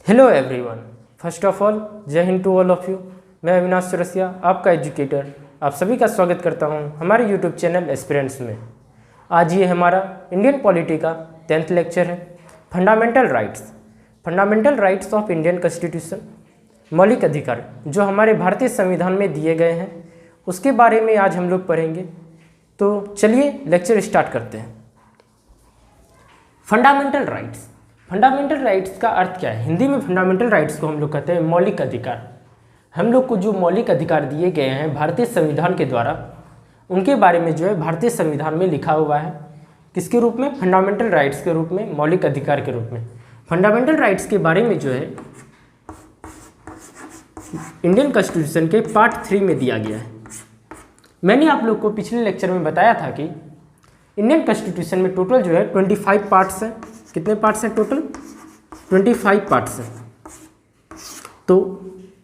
Hello everyone, first of all जय हिंद to all of you. मैं अविनाश चौरसिया, आपका एजुकेटर, आप सभी का स्वागत करता हूं हमारे यूट्यूब चैनल एस्पिरेंट्स में। आज ये हमारा इंडियन पॉलिटी का 10th लेक्चर है, fundamental rights. Fundamental rights of Indian constitution, मौलिक अधिकार जो हमारे भारतीय संविधान में दिए गए हैं, उसके बारे में आज हम लोग पढ़ेंगे। तो चलिए लेक्चर स्टार्ट करते हैं। फंडामेंटल राइट्स, फंडामेंटल राइट्स का अर्थ क्या है? हिंदी में फंडामेंटल राइट्स को हम लोग कहते हैं मौलिक अधिकार। हम लोग को जो मौलिक अधिकार दिए गए हैं भारतीय संविधान के द्वारा, उनके बारे में जो है भारतीय संविधान में लिखा हुआ है। किसके रूप में? फंडामेंटल राइट्स के रूप में, मौलिक अधिकार के रूप में। फंडामेंटल राइट्स के बारे में जो है इंडियन कॉन्स्टिट्यूशन के पार्ट 3 में दिया गया है। मैंने आप लोग को पिछले लेक्चर में बताया था कि इंडियन कॉन्स्टिट्यूशन में टोटल जो है 25 पार्ट्स हैं। कितने पार्ट्स हैं? टोटल 25 पार्ट्स हैं। तो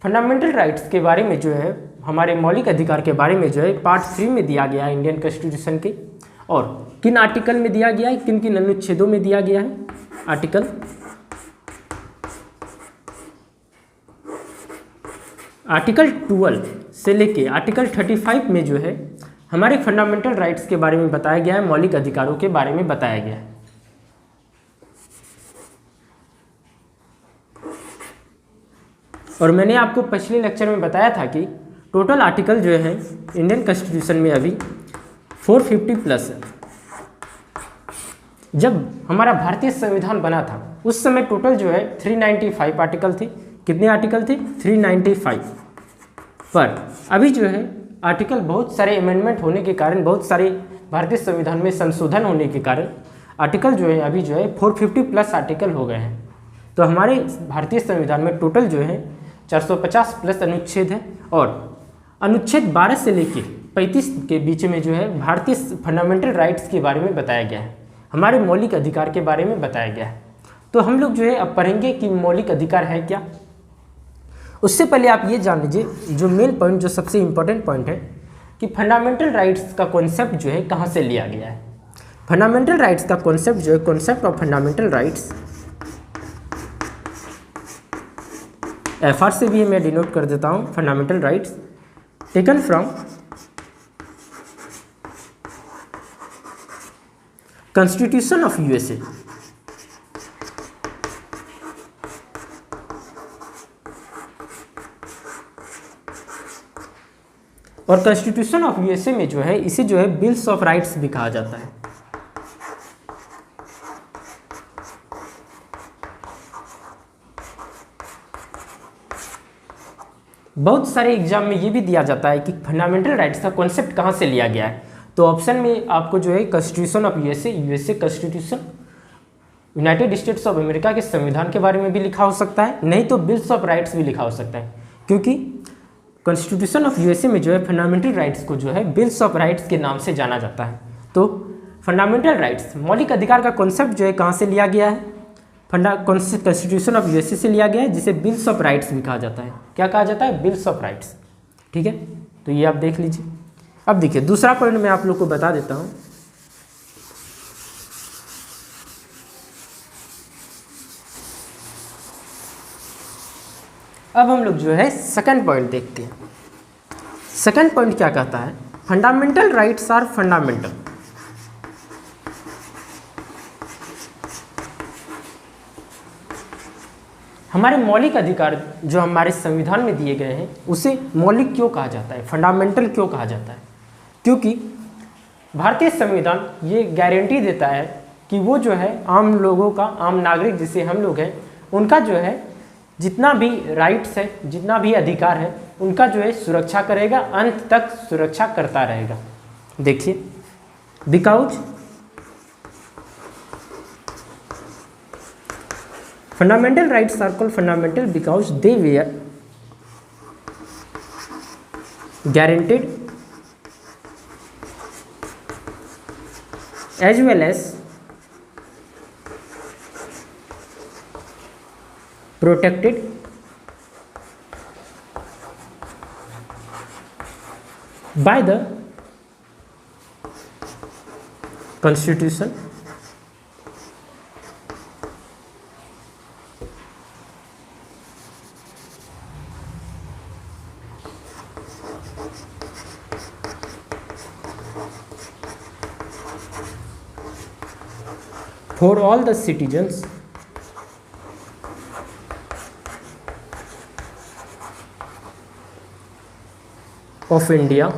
फंडामेंटल राइट्स के बारे में जो है, हमारे मौलिक अधिकार के बारे में जो है पार्ट 3 में दिया गया है इंडियन कॉन्स्टिट्यूशन के। और किन आर्टिकल में दिया गया है, किन किन अनुच्छेदों में दिया गया है? आर्टिकल 12 से लेके आर्टिकल 35 में जो है हमारे फंडामेंटल राइट्स के बारे में बताया गया है, मौलिक अधिकारों के बारे में बताया गया है। और मैंने आपको पिछले लेक्चर में बताया था कि टोटल आर्टिकल जो है इंडियन कॉन्स्टिट्यूशन में अभी 450 प्लस है। जब हमारा भारतीय संविधान बना था उस समय टोटल जो है 395 आर्टिकल थे। कितने आर्टिकल थे? 395। पर अभी जो है आर्टिकल बहुत सारे अमेंडमेंट होने के कारण, बहुत सारे भारतीय संविधान में संशोधन होने के कारण आर्टिकल जो है अभी जो है 450 प्लस आर्टिकल हो गए हैं। तो हमारे भारतीय संविधान में टोटल जो है 450 प्लस अनुच्छेद है। और अनुच्छेद 12 से लेकर 35 के बीच में जो है भारतीय फंडामेंटल राइट्स के बारे में बताया गया है, हमारे मौलिक अधिकार के बारे में बताया गया है। तो हम लोग जो है अब पढ़ेंगे कि मौलिक अधिकार है क्या। उससे पहले आप ये जान लीजिए जो मेन पॉइंट, जो सबसे इम्पोर्टेंट पॉइंट है कि फंडामेंटल राइट्स का कॉन्सेप्ट जो है कहाँ से लिया गया है। फंडामेंटल राइट्स का कॉन्सेप्ट जो है, concept of fundamental rights, FR से भी मैं डिनोट कर देता हूँ। Fundamental rights taken from constitution of USA. और कॉन्स्टिट्यूशन ऑफ यूएसए में जो है इसे जो है बिल्स ऑफ राइट्स भी कहा जाता है। बहुत सारे एग्जाम में ये भी दिया जाता है कि फंडामेंटल राइट्स का कॉन्सेप्ट कहाँ से लिया गया है। तो ऑप्शन में आपको जो है constitution of USA, USA constitution, United states of America के संविधान के बारे में भी लिखा हो सकता है, नहीं तो बिल्स ऑफ राइट्स भी लिखा हो सकता है। क्योंकि कॉन्स्टिट्यूशन ऑफ यूएसए में जो है फंडामेंटल राइट्स को जो है बिल्स ऑफ राइट्स के नाम से जाना जाता है। तो फंडामेंटल राइट्स, मौलिक अधिकार का कॉन्सेप्ट जो है कहाँ से लिया गया है? कॉन्स्टिट्यूशन ऑफ यूएसए से लिया गया है, जिसे बिल्स ऑफ राइट्स भी कहा जाता है। क्या कहा जाता है? Bills of rights. ठीक है, तो ये आप देख लीजिए। अब देखिए दूसरा पॉइंट मैं आप लोग को बता देता हूँ। अब हम लोग जो है सेकंड पॉइंट देखते हैं। सेकंड पॉइंट क्या कहता है? Fundamental rights are fundamental. हमारे मौलिक अधिकार जो हमारे संविधान में दिए गए हैं उसे मौलिक क्यों कहा जाता है, फंडामेंटल क्यों कहा जाता है? क्योंकि भारतीय संविधान ये गारंटी देता है कि वो जो है आम लोगों का, आम नागरिक जिसे हम लोग हैं, उनका जो है जितना भी राइट्स है, जितना भी अधिकार है, उनका जो है सुरक्षा करेगा, अंत तक सुरक्षा करता रहेगा। देखिए, because fundamental rights are called fundamental because they were guaranteed as well as protected by the Constitution for all the citizens of India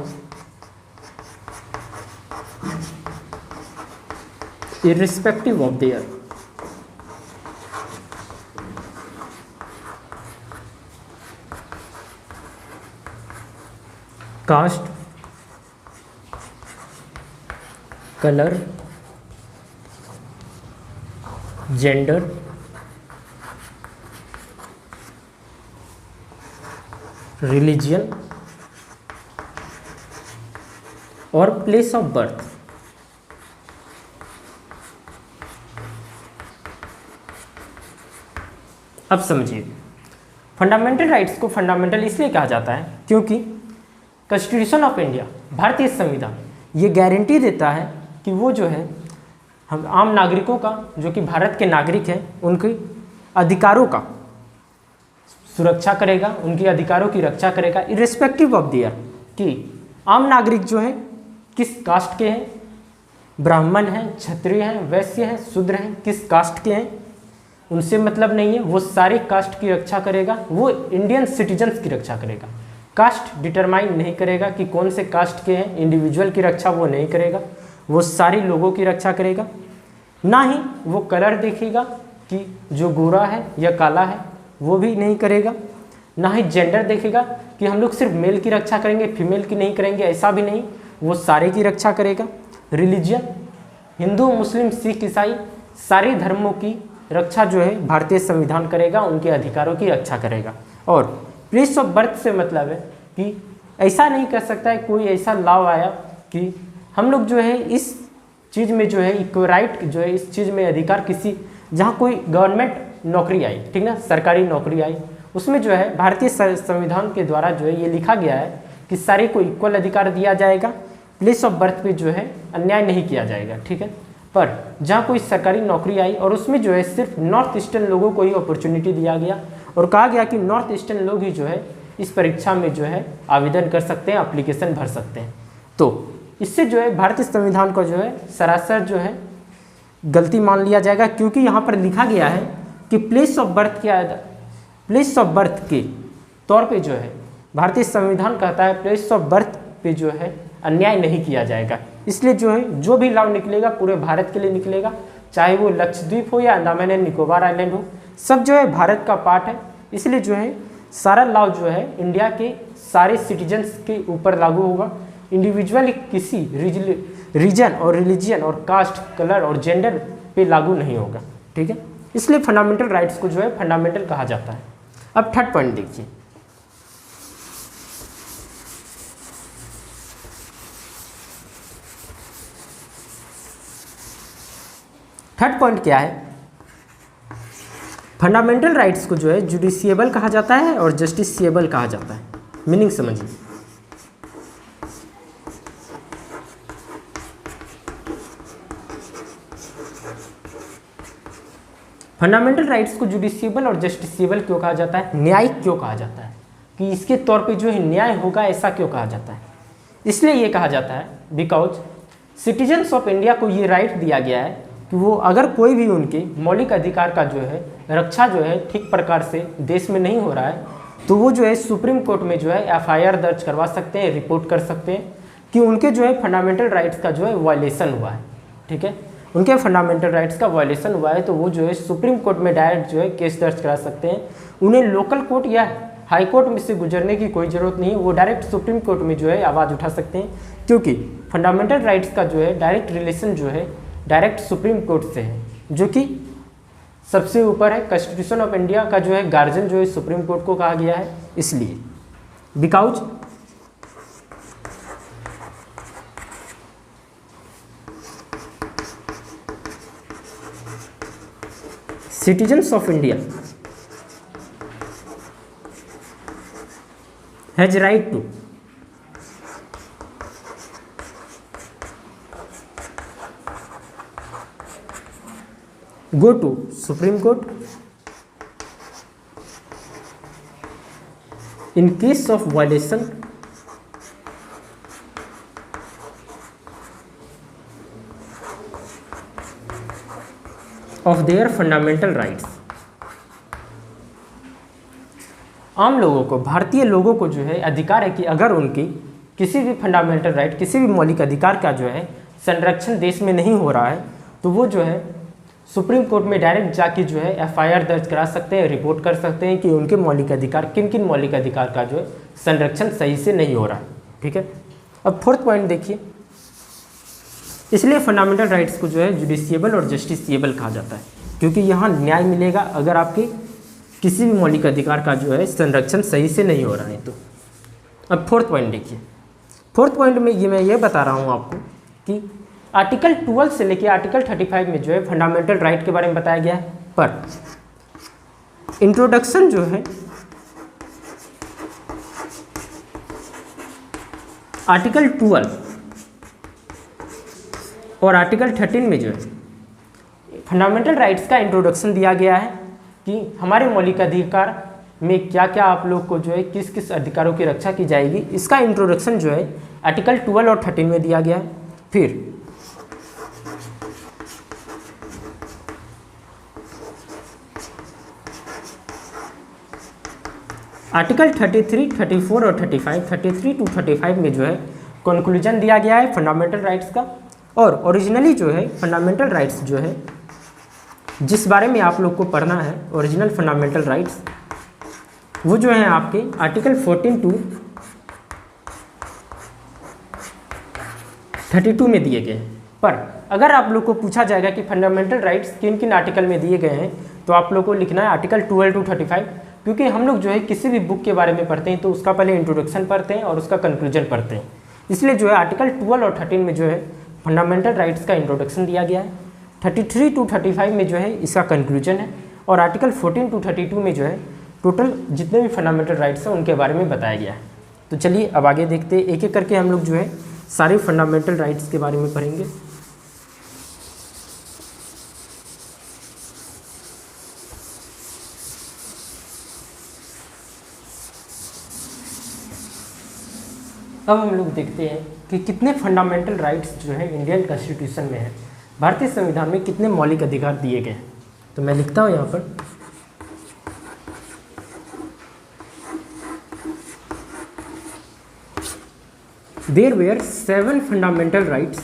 irrespective of their caste, color, gender, religion और प्लेस ऑफ बर्थ। अब समझिए, fundamental rights को fundamental इसलिए कहा जाता है क्योंकि constitution of India, भारतीय संविधान, ये गारंटी देता है कि वो जो है हम आम नागरिकों का, जो कि भारत के नागरिक हैं, उनके अधिकारों का सुरक्षा करेगा, उनके अधिकारों की रक्षा करेगा इर्रिस्पेक्टिव ऑफ देयर, कि आम नागरिक जो है किस कास्ट के हैं, ब्राह्मण हैं, क्षत्रिय हैं, वैश्य हैं, शूद्र हैं, किस कास्ट के हैं, उनसे मतलब नहीं है। वो सारे कास्ट की रक्षा करेगा, वो इंडियन सिटीजन्स की रक्षा करेगा। कास्ट डिटरमाइन नहीं करेगा कि कौन से कास्ट के हैं, इंडिविजुअल की रक्षा वो नहीं करेगा, वो सारे लोगों की रक्षा करेगा। ना ही वो कलर देखेगा कि जो गोरा है या काला है, वो भी नहीं करेगा। ना ही जेंडर देखेगा कि हम लोग सिर्फ मेल की रक्षा करेंगे, फीमेल की नहीं करेंगे, ऐसा भी नहीं, वो सारे की रक्षा करेगा। रिलीजियन, हिंदू, मुस्लिम, सिख, ईसाई, सारे धर्मों की रक्षा जो है भारतीय संविधान करेगा, उनके अधिकारों की रक्षा करेगा। और प्लेस ऑफ बर्थ से मतलब है कि ऐसा नहीं कर सकता है कोई ऐसा लॉ आया कि हम लोग जो है इस चीज़ में जो है इक्वल राइट जो है इस चीज़ में अधिकार किसी, जहाँ कोई गवर्नमेंट नौकरी आई, ठीक ना, सरकारी नौकरी आई, उसमें जो है भारतीय संविधान के द्वारा जो है ये लिखा गया है कि सारे को इक्वल अधिकार दिया जाएगा, प्लेस ऑफ बर्थ पे जो है अन्याय नहीं किया जाएगा, ठीक है। पर जहाँ कोई सरकारी नौकरी आई और उसमें जो है सिर्फ नॉर्थ ईस्टर्न लोगों को ही अपॉर्चुनिटी दिया गया और कहा गया कि नॉर्थ ईस्टर्न लोग ही जो है इस परीक्षा में जो है आवेदन कर सकते हैं, एप्लीकेशन भर सकते हैं। तो इससे जो है भारतीय संविधान को जो है सरासर जो है गलती मान लिया जाएगा, क्योंकि यहाँ पर लिखा गया है कि प्लेस ऑफ बर्थ के तौर पे जो है भारतीय संविधान कहता है प्लेस ऑफ बर्थ पे जो है अन्याय नहीं किया जाएगा। इसलिए जो है जो भी लॉ निकलेगा पूरे भारत के लिए निकलेगा, चाहे वो लक्षद्वीप हो या अंडमान एंड निकोबार आइलैंड हो, सब जो है भारत का पार्ट है। इसलिए जो है सारा लॉ जो है इंडिया के सारे सिटीजन्स के ऊपर लागू होगा, इंडिविजुअल किसी रीजन और रिलीजियन और कास्ट, कलर और जेंडर पे लागू नहीं होगा, ठीक है। इसलिए फंडामेंटल राइट्स को जो है फंडामेंटल कहा जाता है। अब थर्ड पॉइंट देखिए, थर्ड पॉइंट क्या है, फंडामेंटल राइट्स को जो है जुडिशिएबल कहा जाता है और जस्टिसिएबल कहा जाता है। मीनिंग समझिए, फंडामेंटल राइट्स को जुडिशिएबल और जस्टिसिएबल क्यों कहा जाता है, न्यायिक क्यों कहा जाता है, कि इसके तौर पे जो है न्याय होगा, ऐसा क्यों कहा जाता है। इसलिए ये कहा जाता है बिकॉज सिटीजन्स ऑफ इंडिया को ये राइट दिया गया है कि वो अगर कोई भी उनके मौलिक अधिकार का जो है रक्षा जो है ठीक प्रकार से देश में नहीं हो रहा है, तो वो जो है सुप्रीम कोर्ट में जो है एफआईआर दर्ज करवा सकते हैं, रिपोर्ट कर सकते हैं कि उनके जो है फंडामेंटल राइट्स का जो है वायलेशन हुआ है, ठीक है, उनके फंडामेंटल राइट्स का वायलेशन हुआ है। तो वो जो है सुप्रीम कोर्ट में डायरेक्ट जो है केस दर्ज करा सकते हैं। उन्हें लोकल कोर्ट या हाई कोर्ट में से गुजरने की कोई ज़रूरत नहीं है, वो डायरेक्ट सुप्रीम कोर्ट में जो है आवाज़ उठा सकते हैं, क्योंकि फंडामेंटल राइट्स का जो है डायरेक्ट रिलेशन जो है डायरेक्ट सुप्रीम कोर्ट से है, जो कि सबसे ऊपर है। कॉन्स्टिट्यूशन ऑफ इंडिया का जो है गार्जियन जो है सुप्रीम कोर्ट को कहा गया है, इसलिए because citizens of India has right to go to Supreme Court in case of violation of their fundamental rights. आम लोगों को, भारतीय लोगों को जो है अधिकार है कि अगर उनकी किसी भी फंडामेंटल राइट, किसी भी मौलिक अधिकार का जो है संरक्षण देश में नहीं हो रहा है, तो वो जो है सुप्रीम कोर्ट में डायरेक्ट जाके जो है एफआईआर दर्ज करा सकते हैं, रिपोर्ट कर सकते हैं कि उनके मौलिक अधिकार, किन किन मौलिक अधिकार का जो है संरक्षण सही से नहीं हो रहा है। ठीक है, अब फोर्थ पॉइंट देखिए, इसलिए फंडामेंटल राइट्स को जो है जुडिशियबल और जस्टिसिएबल कहा जाता है, क्योंकि यहाँ न्याय मिलेगा अगर आपके किसी भी मौलिक अधिकार का जो है संरक्षण सही से नहीं हो रहा है। तो अब फोर्थ पॉइंट देखिए, फोर्थ पॉइंट में मैं ये बता रहा हूँ आपको कि आर्टिकल 12 से लेकर आर्टिकल 35 में जो है फंडामेंटल राइट के बारे में बताया गया है, पर इंट्रोडक्शन जो है आर्टिकल 12 और आर्टिकल 13 में जो है फंडामेंटल राइट्स का इंट्रोडक्शन दिया गया है कि हमारे मौलिक अधिकार में क्या क्या आप लोग को जो है किस किस अधिकारों की रक्षा की जाएगी। इसका इंट्रोडक्शन जो है आर्टिकल 12 और 13 में दिया गया है। फिर आर्टिकल 33, 34 और 35, 33 to 35 में जो है कंक्लूजन दिया गया है फंडामेंटल राइट्स का। और ओरिजिनली जो है फंडामेंटल राइट्स जो है जिस बारे में आप लोग को पढ़ना है, ओरिजिनल फंडामेंटल राइट्स, वो जो है आपके आर्टिकल 14 to 32 में दिए गए हैं। पर अगर आप लोग को पूछा जाएगा कि फंडामेंटल राइट्स किन किन आर्टिकल में दिए गए हैं, तो आप लोग को लिखना है आर्टिकल 12 to 35, क्योंकि हम लोग जो है किसी भी बुक के बारे में पढ़ते हैं तो उसका पहले इंट्रोडक्शन पढ़ते हैं और उसका कंक्लूजन पढ़ते हैं। इसलिए जो है आर्टिकल 12 और 13 में जो है फंडामेंटल राइट्स का इंट्रोडक्शन दिया गया है, 33 to 35 में जो है इसका कंक्लूजन है, और आर्टिकल 14 to 32 में जो है टोटल जितने भी फंडामेंटल राइट्स हैं उनके बारे में बताया गया है। तो चलिए अब आगे देखते हैं, एक एक करके हम लोग जो है सारे फंडामेंटल राइट्स के बारे में पढ़ेंगे। अब हम लोग देखते हैं कि कितने फंडामेंटल राइट्स जो है इंडियन कॉन्स्टिट्यूशन में है, भारतीय संविधान में कितने मौलिक अधिकार दिए गए हैं। तो मैं लिखता हूँ यहाँ पर there were 7 fundamental rights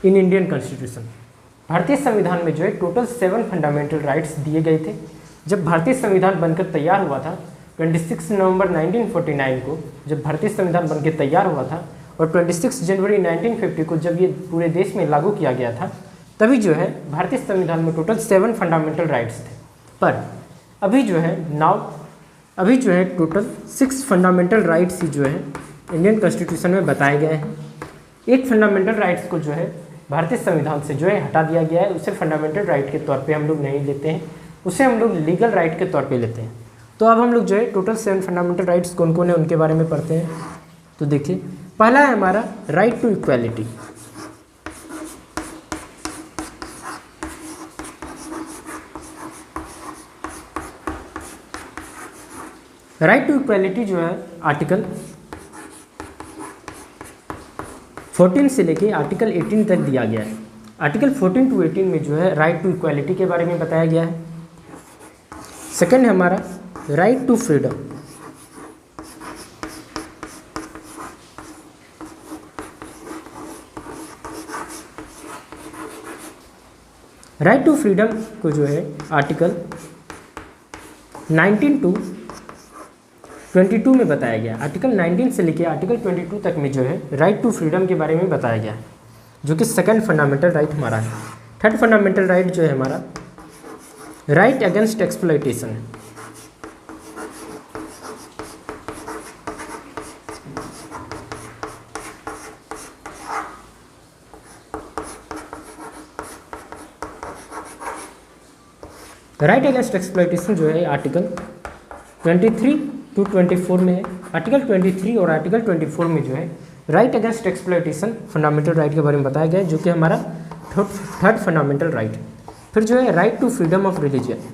in Indian constitution. भारतीय संविधान में जो है टोटल 7 फंडामेंटल राइट्स दिए गए थे। जब भारतीय संविधान बनकर तैयार हुआ था 26 नवंबर 1949 को, जब भारतीय संविधान बनकर तैयार हुआ था, और 26 जनवरी 1950 को जब ये पूरे देश में लागू किया गया था, तभी जो है भारतीय संविधान में टोटल 7 फंडामेंटल राइट्स थे। पर अभी जो है टोटल 6 फंडामेंटल राइट्स ही जो है इंडियन कॉन्स्टिट्यूशन में बताए गए हैं। 8 फंडामेंटल राइट्स को जो है भारतीय संविधान से जो है हटा दिया गया है, उसे फंडामेंटल राइट के तौर पे हम लोग नहीं लेते हैं, उसे हम लोग लीगल राइट के तौर पे लेते हैं। तो अब हम लोग जो है टोटल 7 फंडामेंटल राइट्स कौन कौन है उनके बारे में पढ़ते हैं। तो देखिए, पहला है हमारा right to equality. Right to equality जो है आर्टिकल 14 से लेके आर्टिकल 18 तक दिया गया है। आर्टिकल 14 to 18 में जो है राइट टू इक्वालिटी के बारे में बताया गया है। सेकंड है हमारा right to freedom. Right to freedom को जो है आर्टिकल 19 to 22 में बताया गया। आर्टिकल 19 से लेकर आर्टिकल 22 तक में जो है राइट टू फ्रीडम के बारे में बताया गया है, जो कि सेकंड फंडामेंटल राइट हमारा है। थर्ड फंडामेंटल राइट जो है हमारा राइट अगेंस्ट एक्सप्लॉयटेशन है। राइट अगेंस्ट एक्सप्लॉयटेशन जो है आर्टिकल 23 to 24 में है। आर्टिकल 23 और आर्टिकल 24 में जो है right against exploitation fundamental right के बारे में बताया गया है, जो कि हमारा थर्ड फंडामेंटल राइट है। फिर जो है right to freedom of religion.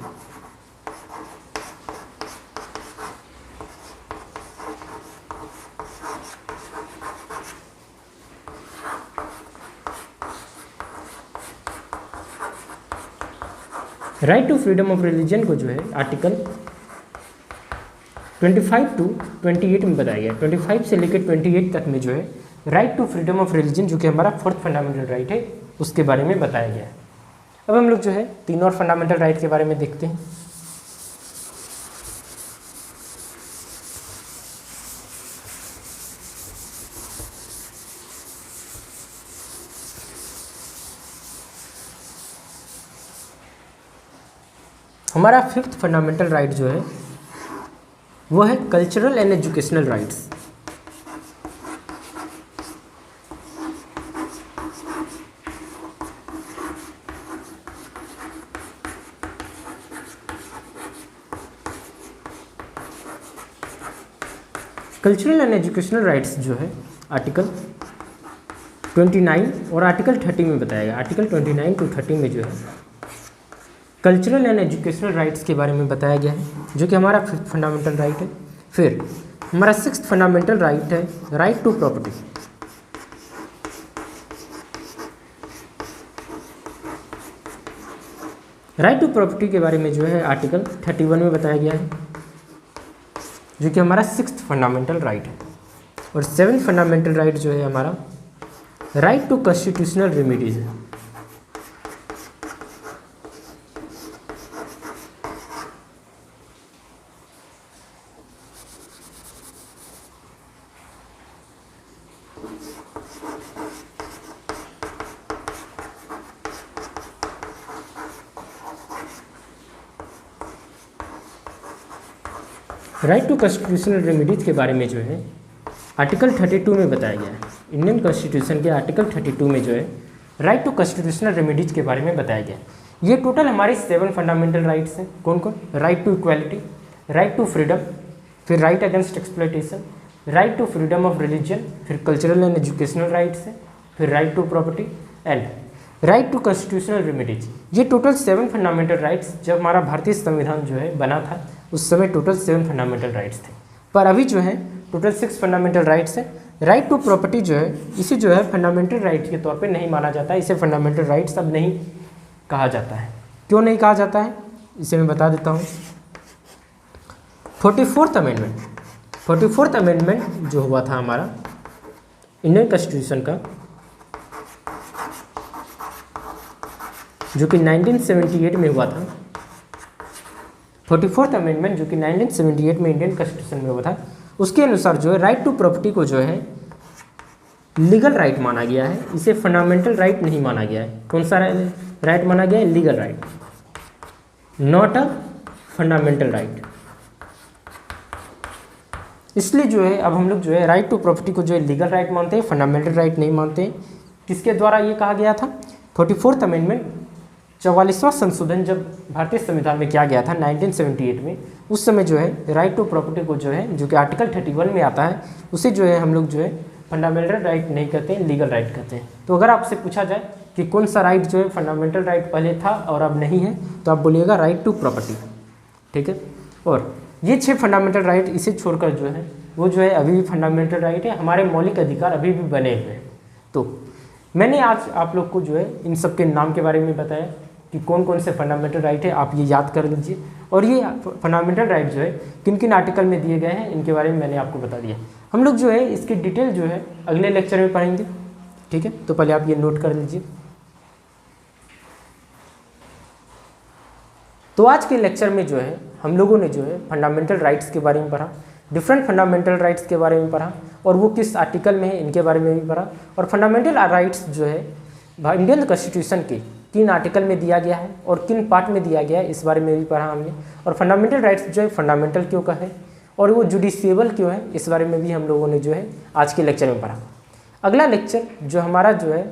Right to freedom of religion को जो है आर्टिकल 25 टू 28 में बताया गया है। 25 से लेकर 28 तक में जो है right to freedom of religion, जो कि हमारा फोर्थ फंडामेंटल राइट है, उसके बारे में बताया गया है। अब हम लोग जो है 3 और फंडामेंटल राइट के बारे में देखते हैं। हमारा 5th फंडामेंटल राइट जो है वो है cultural and educational rights. Cultural and educational rights जो है आर्टिकल 29 और आर्टिकल 30 में बताया गया। आर्टिकल 29 टू 30 में जो है कल्चरल एंड एजुकेशनल राइट्स के बारे में बताया गया है, जो कि हमारा 5th फंडामेंटल राइट है। फिर हमारा 6th फंडामेंटल राइट है right to property. Right to property के बारे में जो है आर्टिकल 31 में बताया गया है, जो कि हमारा 6th फंडामेंटल राइट है। और 7th फंडामेंटल राइट जो है हमारा राइट टू कॉन्स्टिट्यूशनल रेमेडीज है। राइट टू कॉन्स्टिट्यूशनल रेमेडीज के बारे में जो है आर्टिकल 32 में बताया गया है। इंडियन कॉन्स्टिट्यूशन के आर्टिकल 32 में जो है राइट टू कॉन्स्टिट्यूशनल रेमेडीज के बारे में बताया गया है। ये टोटल हमारे 7 फंडामेंटल राइट्स हैं। कौन कौन? Right to equality, right to freedom, फिर right against exploitation, right to freedom of religion, फिर कल्चरल एंड एजुकेशनल राइट्स है, फिर right to property and right to constitutional remedies. ये टोटल 7 फंडामेंटल राइट्स जब हमारा भारतीय संविधान जो है बना था उस समय टोटल 7 फंडामेंटल राइट्स थे, पर अभी जो है टोटल 6 फंडामेंटल राइट्स है। राइट टू प्रॉपर्टी जो है इसे जो है फंडामेंटल राइट के तौर पे नहीं माना जाता है, इसे फंडामेंटल राइट्स अब नहीं कहा जाता है। क्यों नहीं कहा जाता है इसे मैं बता देता हूँ। 44th अमेंडमेंट जो हुआ था हमारा इंडियन कॉन्स्टिट्यूशन का, जो कि 1978 में हुआ था। 44th अमेंडमेंट जो कि 1978 में इंडियन कॉन्स्टिट्यूशन में हुआ था, उसके अनुसार जो है राइट टू प्रॉपर्टी को जो है लीगल राइट माना गया है, इसे फंडामेंटल राइट नहीं माना गया है। कौन सा राइट माना गया है? Legal right, not a fundamental right. इसलिए जो है अब हम लोग जो है राइट टू प्रॉपर्टी को जो है लीगल राइट मानते हैं, फंडामेंटल राइट नहीं मानते हैं। किसके द्वारा ये कहा गया था? 44th अमेंडमेंट 44वां संशोधन जब भारतीय संविधान में किया गया था 1978 में, उस समय जो है राइट टू प्रॉपर्टी को जो है, जो कि आर्टिकल 31 में आता है, उसे जो है हम लोग जो है फंडामेंटल राइट नहीं कहते हैं, लीगल राइट कहते हैं। तो अगर आपसे पूछा जाए कि कौन सा राइट जो है फंडामेंटल राइट पहले था और अब नहीं है, तो आप बोलिएगा राइट टू प्रॉपर्टी। ठीक है, और ये 6 फंडामेंटल राइट इसे छोड़कर जो है वो जो है अभी भी फंडामेंटल राइट है, हमारे मौलिक अधिकार अभी भी बने हुए हैं। तो मैंने आज आप लोग को जो है इन सब के नाम के बारे में बताया कि कौन कौन से फंडामेंटल राइट है, आप ये याद कर लीजिए। और ये फंडामेंटल राइट जो है किन किन आर्टिकल में दिए गए हैं, इनके बारे में मैंने आपको बता दिया। हम लोग जो है इसकी डिटेल जो है अगले लेक्चर में पढ़ेंगे। ठीक है, तो पहले आप ये नोट कर लीजिए। तो आज के लेक्चर में जो है हम लोगों ने जो है फंडामेंटल राइट्स के बारे में पढ़ा, डिफरेंट फंडामेंटल राइट्स के बारे में पढ़ा, और वो किस आर्टिकल में है इनके बारे में भी पढ़ा। और फंडामेंटल राइट्स जो है इंडियन कॉन्स्टिट्यूशन के किन आर्टिकल में दिया गया है और किन पार्ट में दिया गया है, इस बारे में भी पढ़ा हमने। और फंडामेंटल राइट्स जो है फंडामेंटल क्यों का है और वो जुडिशियबल क्यों है, इस बारे में भी हम लोगों ने जो है आज के लेक्चर में पढ़ा। अगला लेक्चर जो हमारा जो है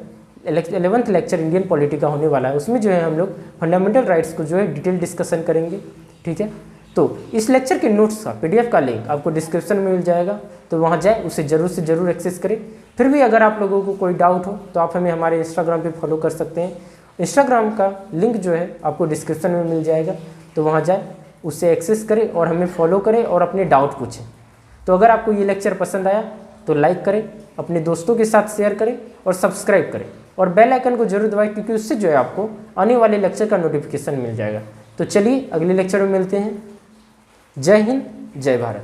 11th लेक्चर इंडियन पॉलिटी का होने वाला है, उसमें जो है हम लोग फंडामेंटल राइट्स को जो है डिटेल डिस्कशन करेंगे। ठीक है, तो इस लेक्चर के नोट्स का PDF का लिंक आपको डिस्क्रिप्शन में मिल जाएगा, तो वहाँ जाए उसे ज़रूर से ज़रूर एक्सेस करें। फिर भी अगर आप लोगों को कोई डाउट हो तो आप हमें हमारे इंस्टाग्राम पे फॉलो कर सकते हैं। इंस्टाग्राम का लिंक जो है आपको डिस्क्रिप्शन में मिल जाएगा, तो वहाँ जाए उससे एक्सेस करें और हमें फॉलो करें और अपने डाउट पूछें। तो अगर आपको ये लेक्चर पसंद आया तो लाइक करें, अपने दोस्तों के साथ शेयर करें और सब्सक्राइब करें। और बेल आइकन को जरूर दबाएं, क्योंकि उससे जो है आपको आने वाले लेक्चर का नोटिफिकेशन मिल जाएगा। तो चलिए अगले लेक्चर में मिलते हैं। जय हिंद, जय भारत।